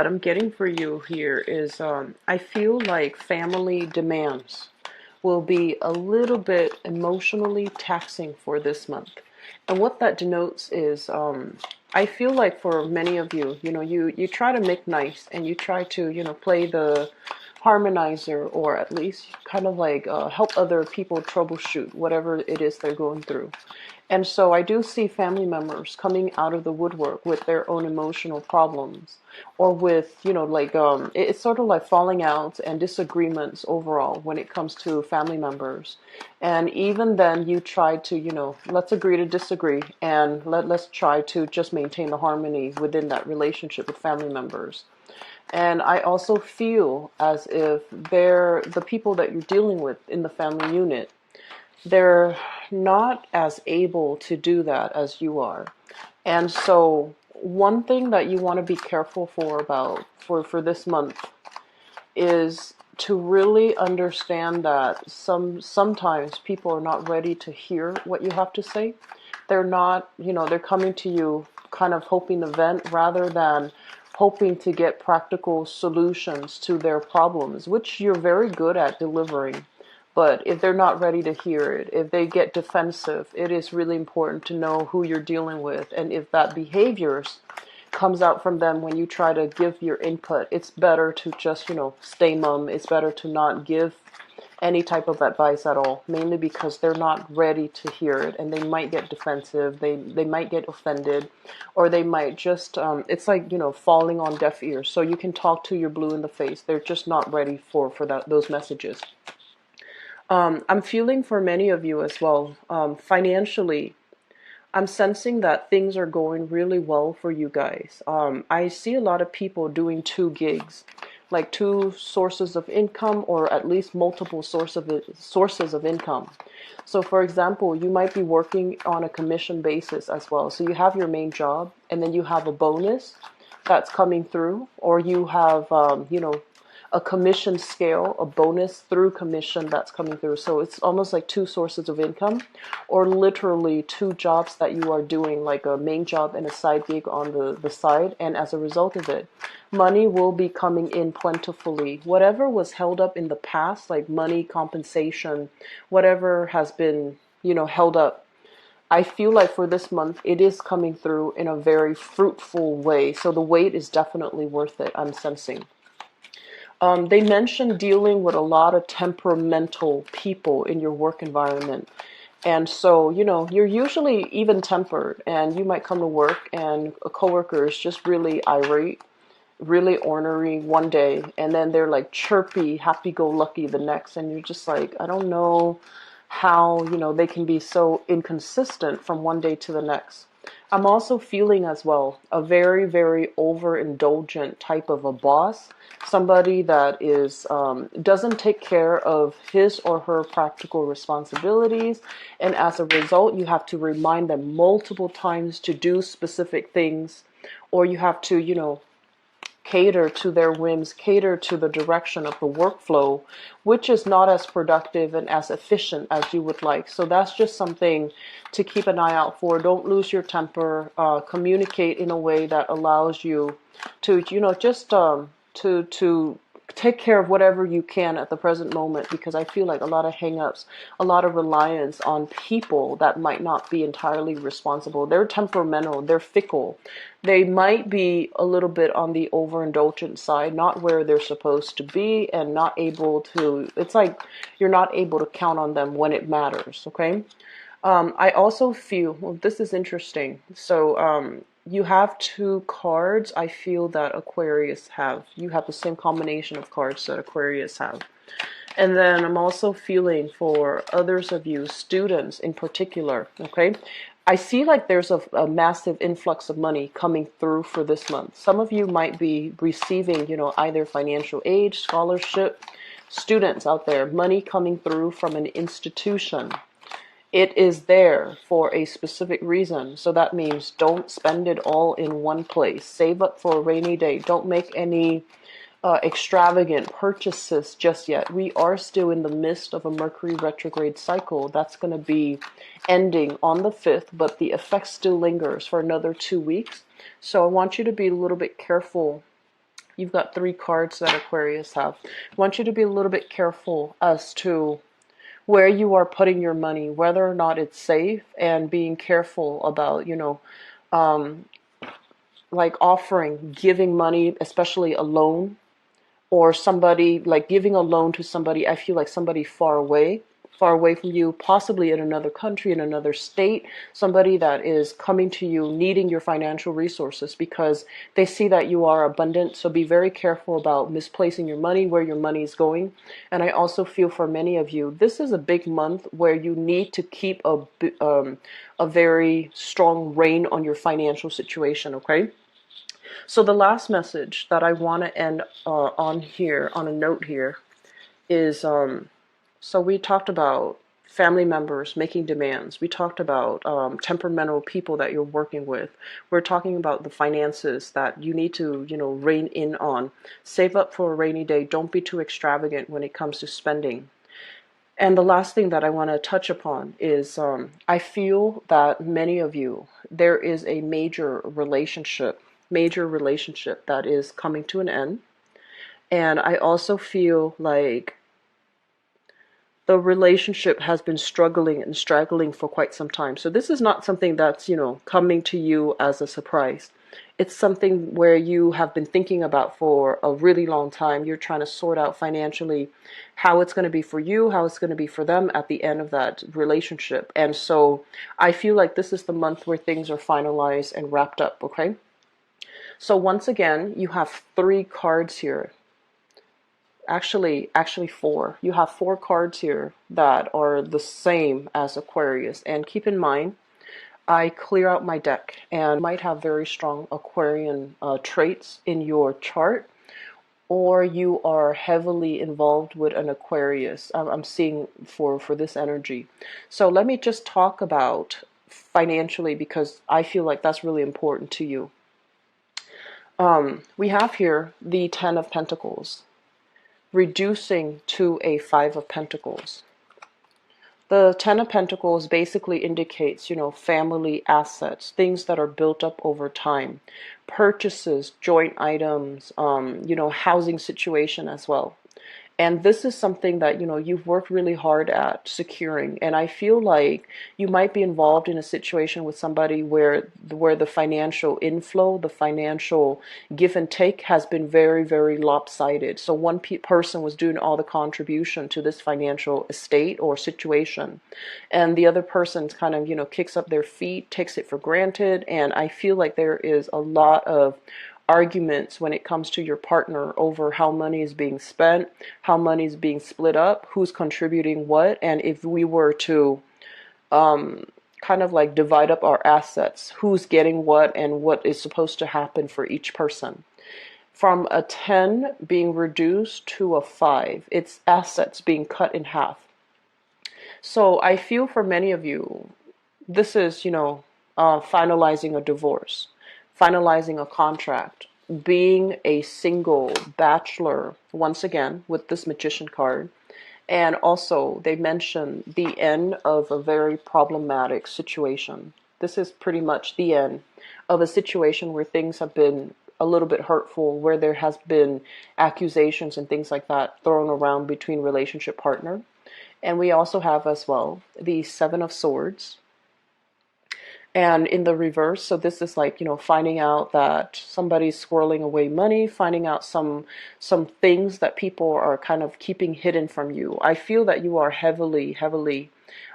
What I'm getting for you here is I feel like family demands will be a little bit emotionally taxing for this month. And what that denotes is I feel like for many of you, you try to make nice and you try to, play the harmonizer or at least kind of like help other people troubleshoot whatever it is they're going through. And so I do see family members coming out of the woodwork with their own emotional problems or with, it's sort of like falling out and disagreements overall when it comes to family members. And even then you try to, let's agree to disagree and let's try to just maintain the harmony within that relationship with family members. And I also feel as if they're the people that you're dealing with in the family unit, they're not as able to do that as you are. And so one thing that you want to be careful for this month is to really understand that sometimes people are not ready to hear what you have to say. They're not, they're coming to you kind of hoping to vent rather than hoping to get practical solutions to their problems, which you're very good at delivering. But if they're not ready to hear it, if they get defensive, it is really important to know who you're dealing with. And if that behaviors comes out from them when you try to give your input, it's better to just, stay mum. It's better to not give any type of advice at all, mainly because they're not ready to hear it and they might get defensive, they might get offended, or they might just, it's like, falling on deaf ears. So you can talk to your blue in the face. They're just not ready for those messages. I'm feeling for many of you as well. Financially, I'm sensing that things are going really well for you guys. I see a lot of people doing two gigs, like two sources of income, or at least multiple sources of income. So, for example, you might be working on a commission basis as well. So you have your main job, and then you have a bonus that's coming through, or you have, a commission scale, a bonus through commission that's coming through. So it's almost like two sources of income, or literally two jobs that you are doing, like a main job and a side gig on the side. And as a result of it, money will be coming in plentifully. Whatever was held up in the past, like money, compensation, whatever has been, held up, I feel like for this month, it is coming through in a very fruitful way. So the wait is definitely worth it, I'm sensing. They mentioned dealing with a lot of temperamental people in your work environment. And so, you're usually even tempered and you might come to work and a coworker is just really irate, really ornery one day, and then they're like chirpy, happy-go-lucky the next. And you're just like, I don't know how, they can be so inconsistent from one day to the next. I'm also feeling as well a very, very overindulgent type of a boss, somebody that is doesn't take care of his or her practical responsibilities, and as a result, you have to remind them multiple times to do specific things, or you have to, cater to their whims, cater to the direction of the workflow, which is not as productive and as efficient as you would like. So that's just something to keep an eye out for. Don't lose your temper. Communicate in a way that allows you to, just to take care of whatever you can at the present moment, because I feel like a lot of hang-ups, a lot of reliance on people that might not be entirely responsible. They're temperamental, they're fickle. They might be a little bit on the overindulgent side, not where they're supposed to be, and not able to, it's like you're not able to count on them when it matters, okay? I also feel, well, this is interesting. So, you have two cards I feel that Aquarius have. You have the same combination of cards that Aquarius have. And then I'm also feeling for others of you, students in particular, okay? I see like there's a massive influx of money coming through for this month. Some of you might be receiving, either financial aid, scholarship, students out there, money coming through from an institution. It is there for a specific reason. So that means don't spend it all in one place. Save up for a rainy day. Don't make any extravagant purchases just yet. We are still in the midst of a Mercury retrograde cycle that's going to be ending on the 5th, but the effect still lingers for another 2 weeks. So I want you to be a little bit careful, You've got 3 cards that Aquarius have. I want you to be a little bit careful as to where you are putting your money, whether or not it's safe, and being careful about, like offering, giving money, especially a loan, or somebody like giving a loan to somebody. I feel like somebody far away from you, possibly in another country, in another state, somebody that is coming to you needing your financial resources because they see that you are abundant. So be very careful about misplacing your money, where your money is going. And I also feel for many of you, this is a big month where you need to keep a very strong rein on your financial situation, okay? So the last message that I want to end on here, on a note here, is so we talked about family members making demands. We talked about temperamental people that you're working with. We're talking about the finances that you need to, rein in on. Save up for a rainy day. Don't be too extravagant when it comes to spending. And the last thing that I want to touch upon is I feel that many of you, there is a major relationship that is coming to an end. And I also feel like the relationship has been struggling and straggling for quite some time. So this is not something that's, coming to you as a surprise. It's something where you have been thinking about for a really long time. You're trying to sort out financially how it's going to be for you, how it's going to be for them at the end of that relationship. And so I feel like this is the month where things are finalized and wrapped up, okay? So once again, you have 3 cards here. Actually 4. You have 4 cards here that are the same as Aquarius. And keep in mind, I clear out my deck, and you might have very strong Aquarian traits in your chart, or you are heavily involved with an Aquarius. I'm seeing for this energy. So let me just talk about financially, because I feel like that's really important to you. We have here the 10 of Pentacles, reducing to a 5 of Pentacles. The 10 of Pentacles basically indicates, family assets, things that are built up over time, purchases, joint items, housing situation as well. And this is something that, you've worked really hard at securing. And I feel like you might be involved in a situation with somebody where the financial inflow, the financial give and take has been very, very lopsided. So one person was doing all the contribution to this financial estate or situation, and the other person kind of, kicks up their feet, takes it for granted. And I feel like there is a lot of arguments when it comes to your partner over how money is being spent, how money is being split up, who's contributing what, and if we were to kind of like divide up our assets, who's getting what and what is supposed to happen for each person. From a 10 being reduced to a 5, it's assets being cut in half. So I feel for many of you, this is, finalizing a divorce, finalizing a contract, being a single bachelor, once again, with this Magician card. And also, they mention the end of a very problematic situation. This is pretty much the end of a situation where things have been a little bit hurtful, where there has been accusations and things like that thrown around between relationship partner. And we also have as well the 7 of Swords. And in the reverse, so this is like, finding out that somebody's squirreling away money, finding out some things that people are kind of keeping hidden from you. I feel that you are heavily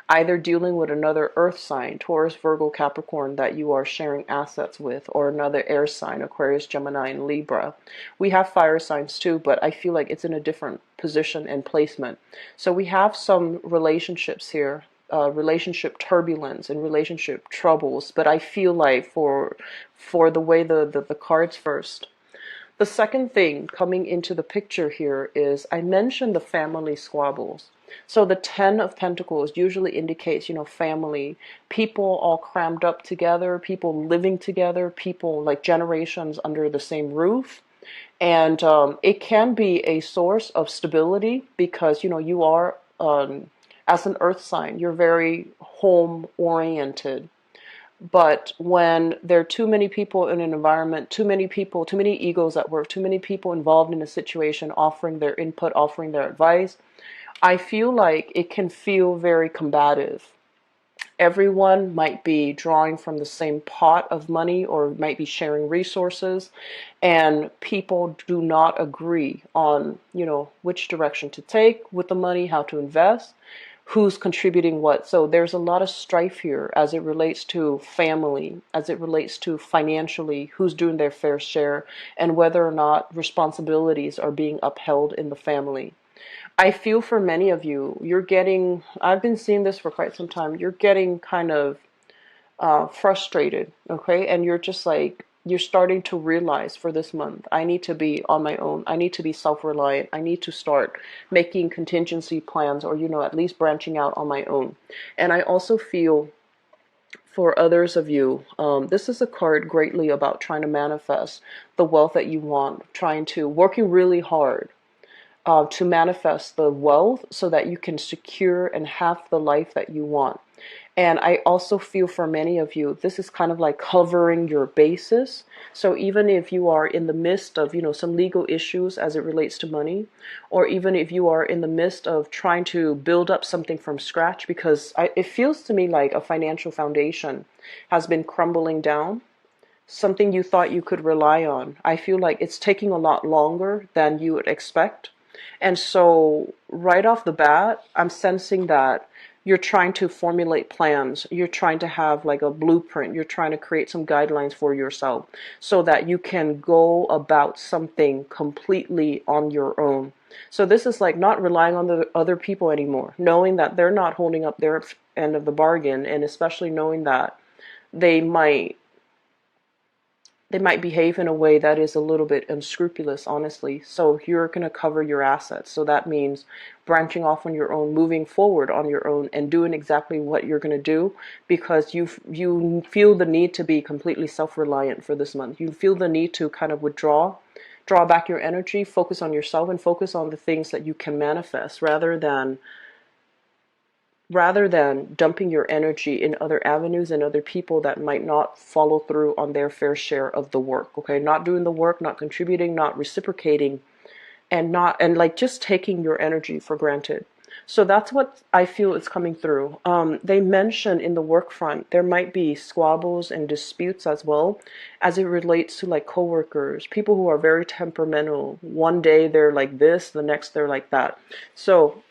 either dealing with another earth sign, Taurus, Virgo, Capricorn, that you are sharing assets with, or another air sign, Aquarius, Gemini, and Libra. We have fire signs too, but I feel like it's in a different position and placement. So we have some relationships here, relationship turbulence and relationship troubles, but I feel like for the way the cards first. The second thing coming into the picture here is I mentioned the family squabbles. So the 10 of Pentacles usually indicates, family, people all crammed up together, people living together, people like generations under the same roof. And it can be a source of stability because, you are, as an earth sign, you're very home oriented. But when there are too many people in an environment, too many people, too many egos at work, too many people involved in a situation offering their input, offering their advice, I feel like it can feel very combative. Everyone might be drawing from the same pot of money or might be sharing resources, and people do not agree on, which direction to take with the money, how to invest, who's contributing what. So there's a lot of strife here as it relates to family, as it relates to financially, who's doing their fair share, and whether or not responsibilities are being upheld in the family. I feel for many of you, I've been seeing this for quite some time, you're getting kind of frustrated, okay? And you're just like, you're starting to realize for this month, I need to be on my own. I need to be self-reliant. I need to start making contingency plans or, at least branching out on my own. And I also feel for others of you, this is a card greatly about trying to manifest the wealth that you want, working really hard to manifest the wealth so that you can secure and have the life that you want. And I also feel for many of you, this is kind of like covering your bases. So even if you are in the midst of, some legal issues as it relates to money, or even if you are in the midst of trying to build up something from scratch, because it feels to me like a financial foundation has been crumbling down, something you thought you could rely on. I feel like it's taking a lot longer than you would expect. And so right off the bat, I'm sensing that you're trying to formulate plans. You're trying to have like a blueprint. You're trying to create some guidelines for yourself so that you can go about something completely on your own. So this is like not relying on the other people anymore, knowing that they're not holding up their end of the bargain, and especially knowing that they might behave in a way that is a little bit unscrupulous, honestly. So you're going to cover your assets. So that means branching off on your own, moving forward on your own, and doing exactly what you're going to do because you feel the need to be completely self-reliant for this month. You feel the need to kind of draw back your energy, focus on yourself, and focus on the things that you can manifest rather than dumping your energy in other avenues and other people that might not follow through on their fair share of the work. Okay, not doing the work, not contributing, not reciprocating, and like just taking your energy for granted. So that's what I feel is coming through. They mention in the work front there might be squabbles and disputes as well, as it relates to like coworkers, people who are very temperamental. One day they're like this, the next they're like that. So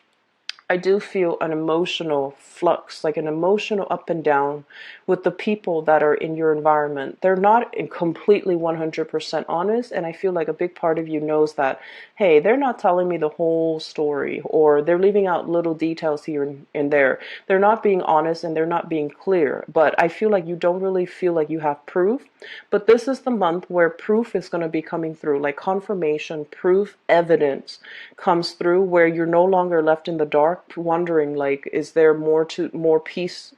I do feel an emotional flux, like an emotional up and down with the people that are in your environment. They're not completely 100% honest, and I feel like a big part of you knows that, hey, they're not telling me the whole story, or they're leaving out little details here and there. They're not being honest and they're not being clear, but I feel like you don't really feel like you have proof. But this is the month where proof is going to be coming through, like confirmation, proof, evidence comes through, where you're no longer left in the dark wondering like, is there more pieces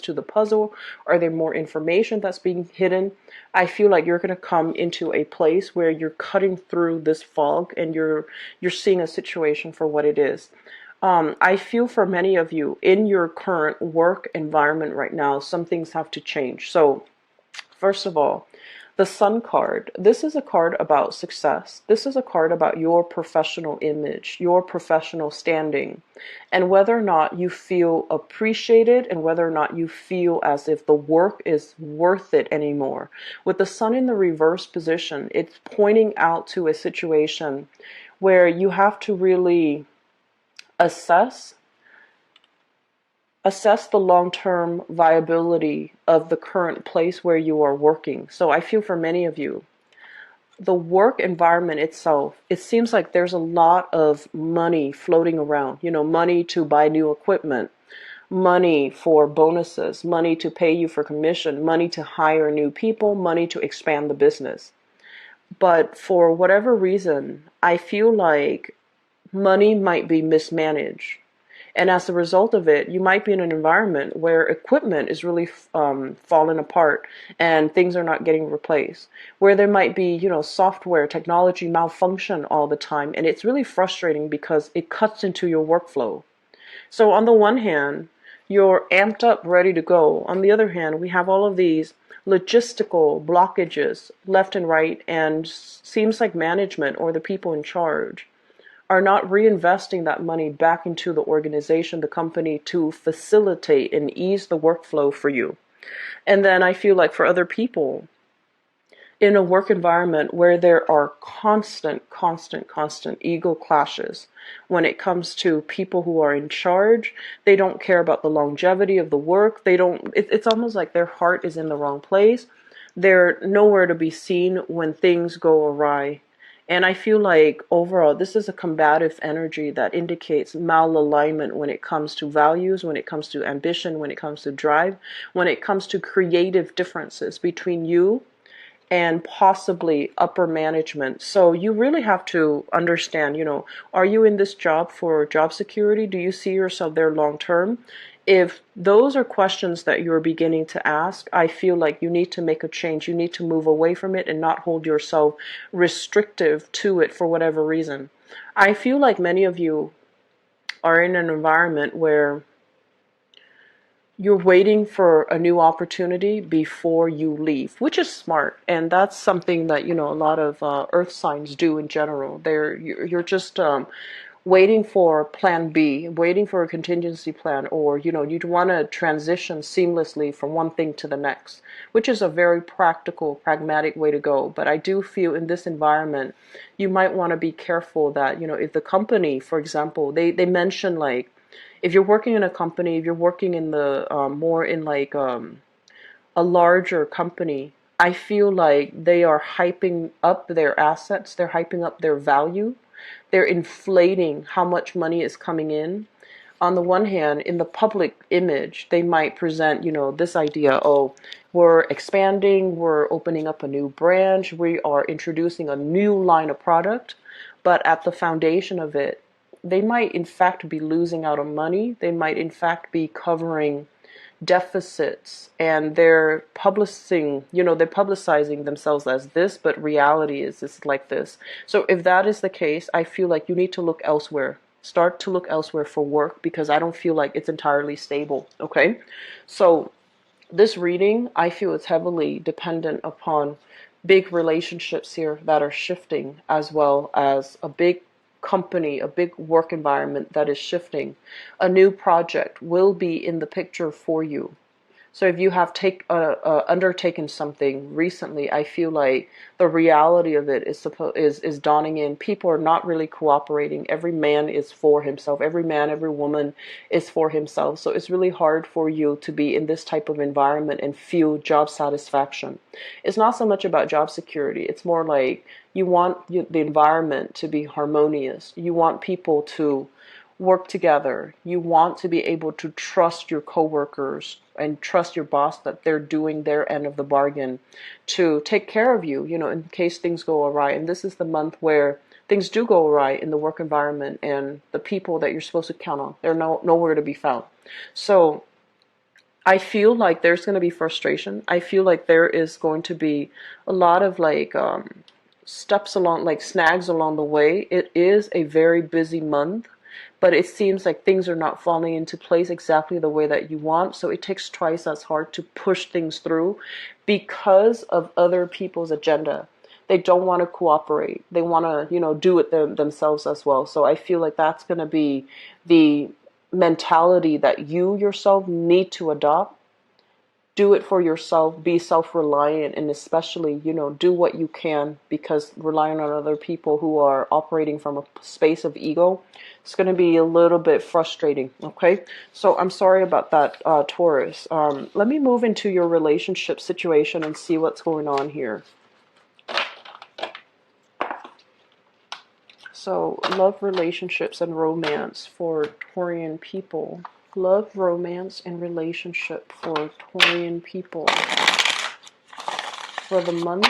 to the puzzle? Are there more information that's being hidden? I feel like you're going to come into a place where you're cutting through this fog and you're seeing a situation for what it is. I feel for many of you in your current work environment right now, some things have to change. So first of all, the Sun card. This is a card about success. This is a card about your professional image, your professional standing, and whether or not you feel appreciated and whether or not you feel as if the work is worth it anymore. With the Sun in the reverse position, it's pointing out to a situation where you have to really assess the long-term viability of the current place where you are working. So I feel for many of you, the work environment itself, it seems like there's a lot of money floating around, money to buy new equipment, money for bonuses, money to pay you for commission, money to hire new people, money to expand the business. But for whatever reason, I feel like money might be mismanaged. And as a result of it, you might be in an environment where equipment is really falling apart and things are not getting replaced. Where there might be, software, technology malfunction all the time. And it's really frustrating because it cuts into your workflow. So on the one hand, You're amped up, ready to go. On the other hand, we have all of these logistical blockages left and right, and seems like management or the people in charge are not reinvesting that money back into the organization, the company, to facilitate and ease the workflow for you. And then I feel like for other people, in a work environment where there are constant ego clashes when it comes to people who are in charge. They don't care about the longevity of the work. They don't, it's almost like their heart is in the wrong place. They're nowhere to be seen when things go awry. And I feel like overall, this is a combative energy that indicates malalignment when it comes to values, when it comes to ambition, when it comes to drive, when it comes to creative differences between you and possibly upper management. So you really have to understand, are you in this job for job security? Do you see yourself there long term? If those are questions that you're beginning to ask, I feel like you need to make a change. You need to move away from it and not hold yourself restrictive to it for whatever reason. I feel like many of you are in an environment where you're waiting for a new opportunity before you leave, which is smart. And that's something that, a lot of earth signs do in general. You're just waiting for plan B, waiting for a contingency plan, or, you'd want to transition seamlessly from one thing to the next, which is a very practical, pragmatic way to go. But I do feel in this environment, you might want to be careful that, if the company, for example, they mention like, if you're working in a company, if you're working in the more in like a larger company, I feel like they are hyping up their assets, they're hyping up their value, they're inflating how much money is coming in. On the one hand, in the public image, they might present, this idea, oh, we're expanding, we're opening up a new branch, we are introducing a new line of product, but at the foundation of it, they might in fact be losing out on money. They might in fact be covering deficits, and they're publicizing themselves as this, but reality is this like this. So if that is the case, I feel like you need to look elsewhere. Start to look elsewhere for work, because I don't feel like it's entirely stable. Okay. So this reading, I feel, is heavily dependent upon big relationships here that are shifting, as well as a big company, a big work environment that is shifting. A new project will be in the picture for you. So if you have undertaken something recently, I feel like the reality of it is dawning in. People are not really cooperating. Every man is for himself. Every man, every woman is for himself. So it's really hard for you to be in this type of environment and feel job satisfaction. It's not so much about job security. It's more like you want the environment to be harmonious. You want people to work together. You want to be able to trust your coworkers and trust your boss that they're doing their end of the bargain to take care of you, in case things go awry. And this is the month where things do go awry in the work environment, and the people that you're supposed to count on, they're nowhere to be found. So I feel like there's going to be frustration. I feel like there is going to be a lot of like steps along, like snags along the way. It is a very busy month, but it seems like things are not falling into place exactly the way that you want. So it takes twice as hard to push things through because of other people's agenda. They don't want to cooperate. They want to, do it themselves as well. So I feel like that's going to be the mentality that you yourself need to adopt. Do it for yourself, be self-reliant, and especially, do what you can, because relying on other people who are operating from a space of ego, it's going to be a little bit frustrating. Okay. So I'm sorry about that, Taurus. Let me move into your relationship situation and see what's going on here. So love, relationships, and romance for Taurian people. Love, romance, and relationship for Taurian people for the month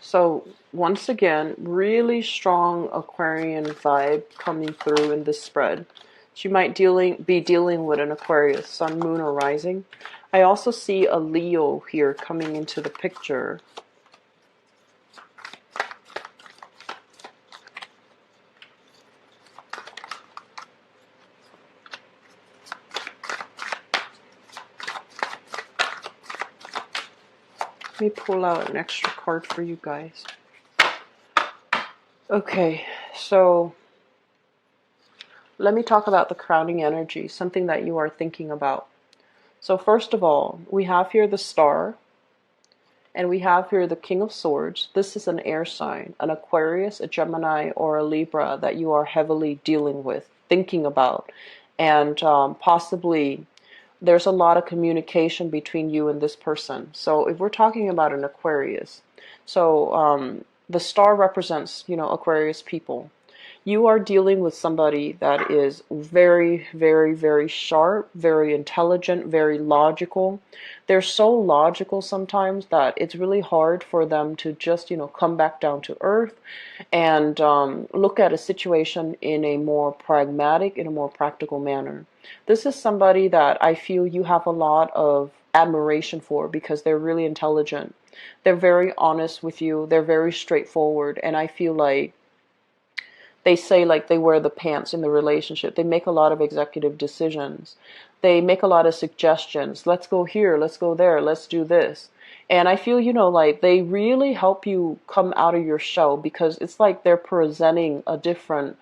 So once again, really strong Aquarian vibe coming through in this spread. So you might be dealing with an Aquarius, Sun, Moon, or Rising. I also see a Leo here coming into the picture. Let me pull out an extra card for you guys. Okay, so let me talk about the crowning energy, something that you are thinking about. So first of all, we have here the Star, and we have here the King of Swords. This is an air sign, an Aquarius, a Gemini, or a Libra that you are heavily dealing with, thinking about, and possibly there's a lot of communication between you and this person. So if we're talking about an Aquarius, so the Star represents, Aquarius people. You are dealing with somebody that is very, very, very sharp, very intelligent, very logical. They're so logical sometimes that it's really hard for them to just, come back down to earth and look at a situation in a more pragmatic, in a more practical manner. This is somebody that I feel you have a lot of admiration for because they're really intelligent. They're very honest with you. They're very straightforward. And I feel like they say like they wear the pants in the relationship. They make a lot of executive decisions. They make a lot of suggestions. Let's go here. Let's go there. Let's do this. And I feel, like they really help you come out of your shell because it's like they're presenting a different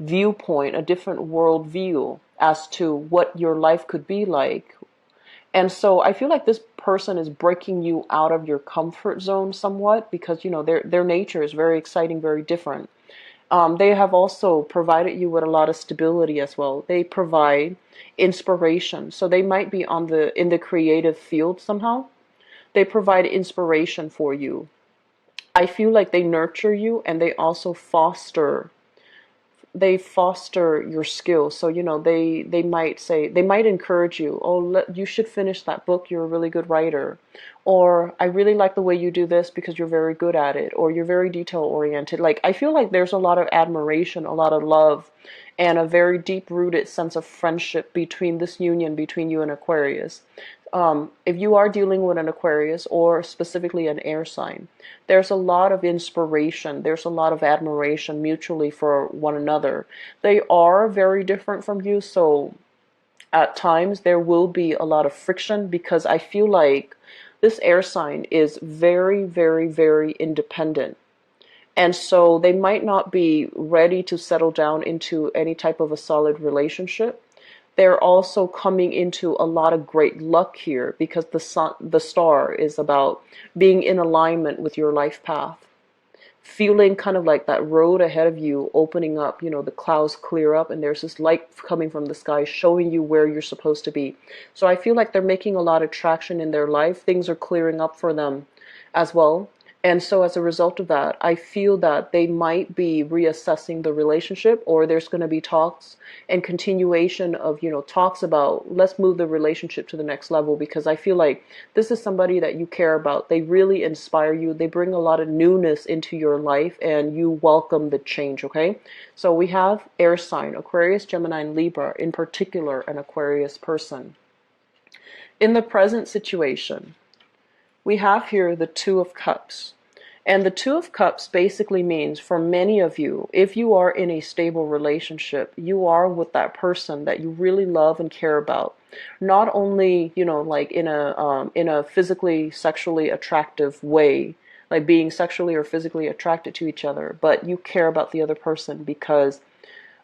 viewpoint, a different world view as to what your life could be like. And so I feel like this person is breaking you out of your comfort zone somewhat because, their nature is very exciting, very different. They have also provided you with a lot of stability as well. They provide inspiration. So they might be in the creative field somehow. They provide inspiration for you. I feel like they nurture you and they also foster your skills. So, they might encourage you, oh, you should finish that book. You're a really good writer. Or I really like the way you do this because you're very good at it. Or you're very detail oriented. Like, I feel like there's a lot of admiration, a lot of love, and a very deep rooted sense of friendship between this union between you and Aquarius. If you are dealing with an Aquarius or specifically an air sign, there's a lot of inspiration. There's a lot of admiration mutually for one another. They are very different from you, so at times there will be a lot of friction because I feel like this air sign is very, very, very independent. And so they might not be ready to settle down into any type of a solid relationship. They're also coming into a lot of great luck here because the star is about being in alignment with your life path. Feeling kind of like that road ahead of you opening up, the clouds clear up and there's this light coming from the sky showing you where you're supposed to be. So I feel like they're making a lot of traction in their life. Things are clearing up for them as well. And so as a result of that, I feel that they might be reassessing the relationship, or there's going to be talks and continuation of, talks about let's move the relationship to the next level, because I feel like this is somebody that you care about. They really inspire you. They bring a lot of newness into your life and you welcome the change, okay? So we have air sign, Aquarius, Gemini, and Libra, in particular an Aquarius person. In the present situation, we have here the Two of Cups. And the Two of Cups basically means for many of you, if you are in a stable relationship, you are with that person that you really love and care about. Not only, like in a physically, sexually attractive way, like being sexually or physically attracted to each other, but you care about the other person because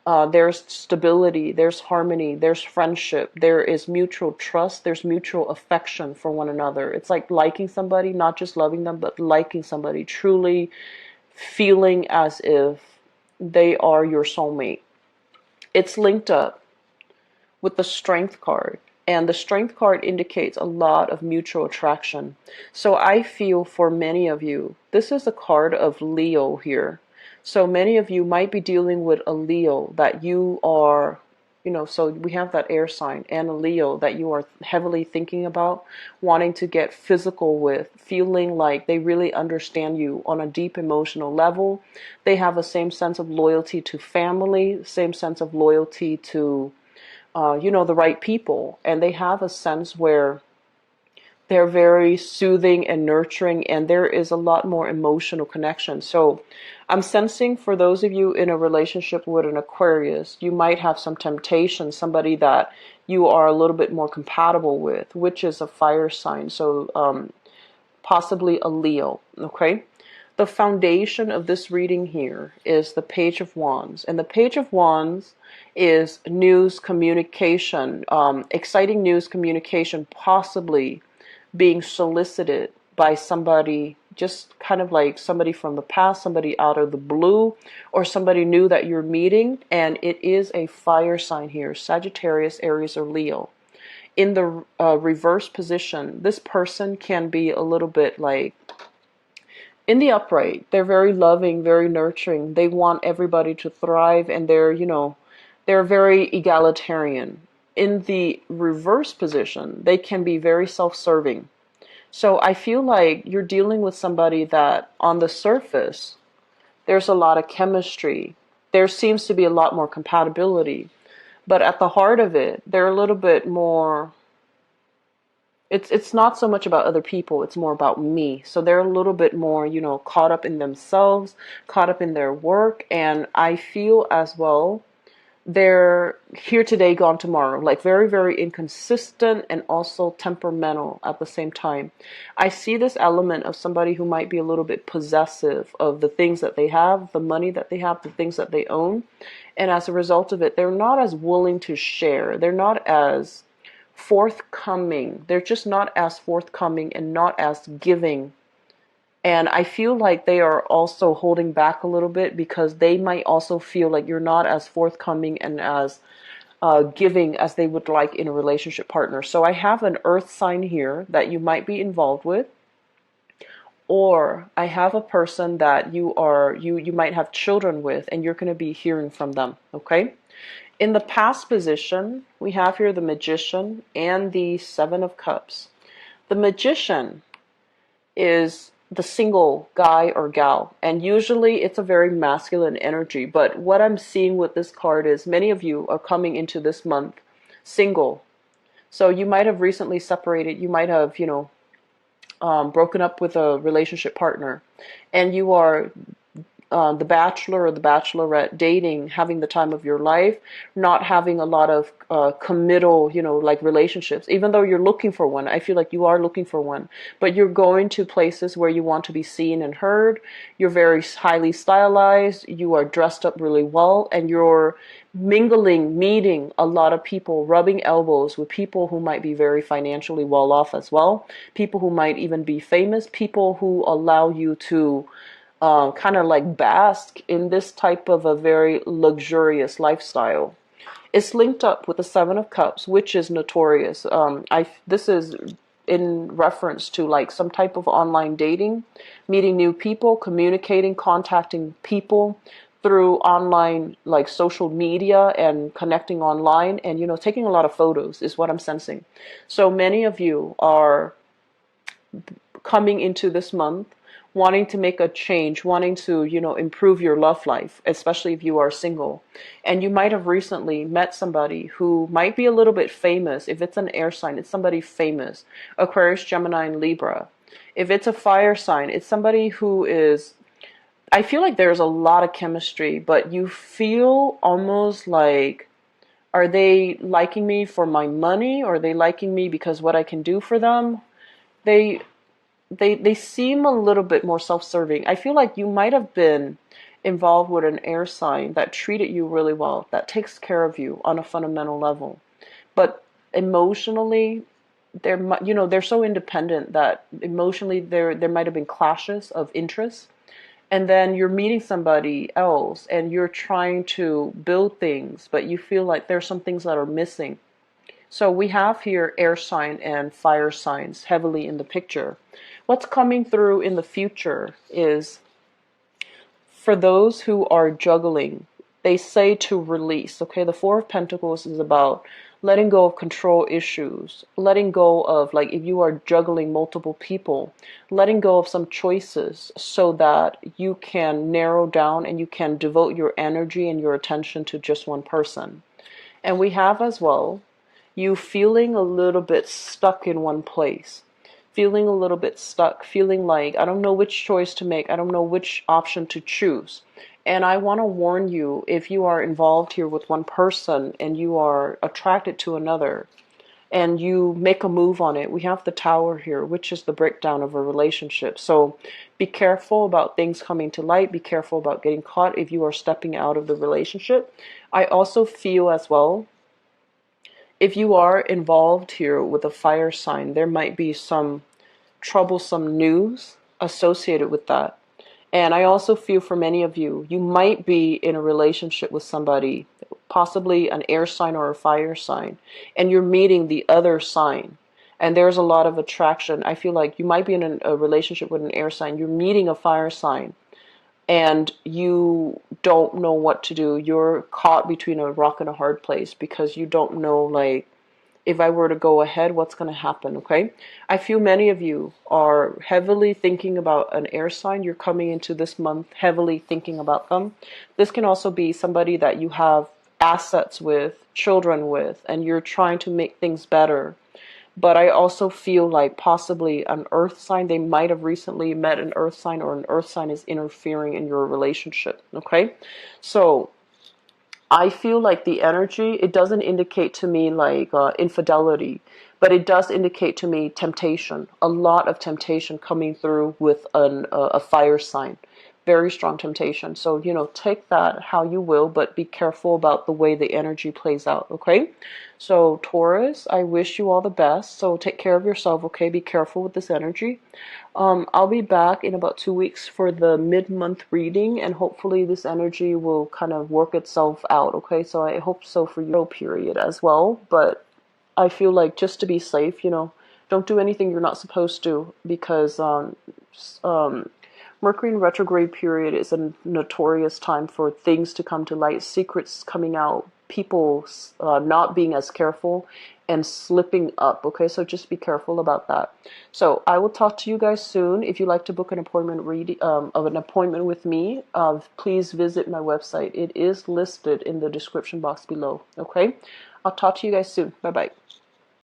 there's stability, there's harmony, there's friendship, there is mutual trust, there's mutual affection for one another. It's like liking somebody, not just loving them, but liking somebody, truly feeling as if they are your soulmate. It's linked up with the Strength card. And the Strength card indicates a lot of mutual attraction. So I feel for many of you, this is a card of Leo here. So many of you might be dealing with a Leo that you are So we have that air sign and a Leo that you are heavily thinking about, wanting to get physical with, feeling like they really understand you on a deep emotional level. They have the same sense of loyalty to family, same sense of loyalty to, the right people. And they have a sense where they're very soothing and nurturing, and there is a lot more emotional connection. So I'm sensing for those of you in a relationship with an Aquarius, you might have some temptation, somebody that you are a little bit more compatible with, which is a fire sign. So possibly a Leo, okay? The foundation of this reading here is the Page of Wands. And the Page of Wands is news, communication, exciting news, communication, possibly being solicited by somebody, just kind of like somebody from the past, somebody out of the blue, or somebody new that you're meeting. And it is a fire sign here, Sagittarius, Aries, or Leo. In the reverse position, this person can be a little bit like, in the upright, they're very loving, very nurturing. They want everybody to thrive, and they're very egalitarian. In the reverse position, they can be very self-serving. So I feel like you're dealing with somebody that on the surface, there's a lot of chemistry. There seems to be a lot more compatibility. But at the heart of it, they're a little bit more, it's not so much about other people, it's more about me. So they're a little bit more, caught up in themselves, caught up in their work. And I feel as well, they're here today, gone tomorrow, like very, very inconsistent and also temperamental at the same time. I see this element of somebody who might be a little bit possessive of the things that they have, the money that they have, the things that they own. And as a result of it, they're not as willing to share. They're not as forthcoming. They're just not as forthcoming and not as giving. And I feel like they are also holding back a little bit because they might also feel like you're not as forthcoming and as giving as they would like in a relationship partner. So I have an earth sign here that you might be involved with, or I have a person that you might have children with, and you're going to be hearing from them. Okay. In the past position, we have here the Magician and the Seven of Cups. The Magician is the single guy or gal, and usually it's a very masculine energy. But what I'm seeing with this card is many of you are coming into this month single. So you might have recently separated, you might have broken up with a relationship partner, and you are the bachelor or the bachelorette, dating, having the time of your life, not having a lot of committal, like relationships. Even though you're looking for one, I feel like you are looking for one, but you're going to places where you want to be seen and heard. You're very highly stylized. You are dressed up really well, and you're mingling, meeting a lot of people, rubbing elbows with people who might be very financially well off as well, people who might even be famous, people who allow you to kind of like bask in this type of a very luxurious lifestyle. It's linked up with the Seven of Cups, which is notorious. This is in reference to like some type of online dating, meeting new people, communicating, contacting people through online, like social media, and connecting online, and taking a lot of photos is what I'm sensing. So many of you are coming into this month wanting to make a change, wanting to, improve your love life, especially if you are single. And you might have recently met somebody who might be a little bit famous. If it's an air sign, it's somebody famous. Aquarius, Gemini, and Libra. If it's a fire sign, it's somebody who is, I feel like there's a lot of chemistry, but you feel almost like, are they liking me for my money? Or are they liking me because what I can do for them? They seem a little bit more self-serving. I feel like you might have been involved with an air sign that treated you really well, that takes care of you on a fundamental level. But emotionally, they're so independent that emotionally there might have been clashes of interest. And then you're meeting somebody else and you're trying to build things, but you feel like there's some things that are missing. So we have here air sign and fire signs heavily in the picture. What's coming through in the future is for those who are juggling they say to release. Okay, the Four of Pentacles is about letting go of control issues, letting go of, like, if you are juggling multiple people, letting go of some choices so that you can narrow down and you can devote your energy and your attention to just one person. And we have as well you feeling a little bit stuck in one place, feeling a little bit stuck, feeling like, I don't know which choice to make, I don't know which option to choose. And I want to warn you, if you are involved here with one person and you are attracted to another and you make a move on it, we have the Tower here, which is the breakdown of a relationship. So be careful about things coming to light. Be careful about getting caught if you are stepping out of the relationship. I also feel as well, if you are involved here with a fire sign, there might be some troublesome news associated with that. And I also feel for many of you, you might be in a relationship with somebody, possibly an air sign or a fire sign, and you're meeting the other sign. And there's a lot of attraction. I feel like you might be in a relationship with an air sign. You're meeting a fire sign and you don't know what to do. You're caught between a rock and a hard place because you don't know, like, if I were to go ahead, what's going to happen, okay? I feel many of you are heavily thinking about an air sign. You're coming into this month heavily thinking about them. This can also be somebody that you have assets with, children with, and you're trying to make things better. But I also feel like possibly an earth sign, they might have recently met an earth sign, or an earth sign is interfering in your relationship, okay? So I feel like the energy, it doesn't indicate to me like infidelity, but it does indicate to me temptation, a lot of temptation coming through with a fire sign. Very strong temptation. So, take that how you will, but be careful about the way the energy plays out, okay? So, Taurus, I wish you all the best. So, take care of yourself, okay? Be careful with this energy. I'll be back in about 2 weeks for the mid-month reading, and hopefully this energy will kind of work itself out, okay? So I hope so for your period as well, but I feel like just to be safe, don't do anything you're not supposed to, because um, Mercury in retrograde period is a notorious time for things to come to light, secrets coming out, people not being as careful and slipping up. Okay, so just be careful about that. So I will talk to you guys soon. If you'd like to book an appointment of an appointment with me, please visit my website. It is listed in the description box below. Okay, I'll talk to you guys soon. Bye bye.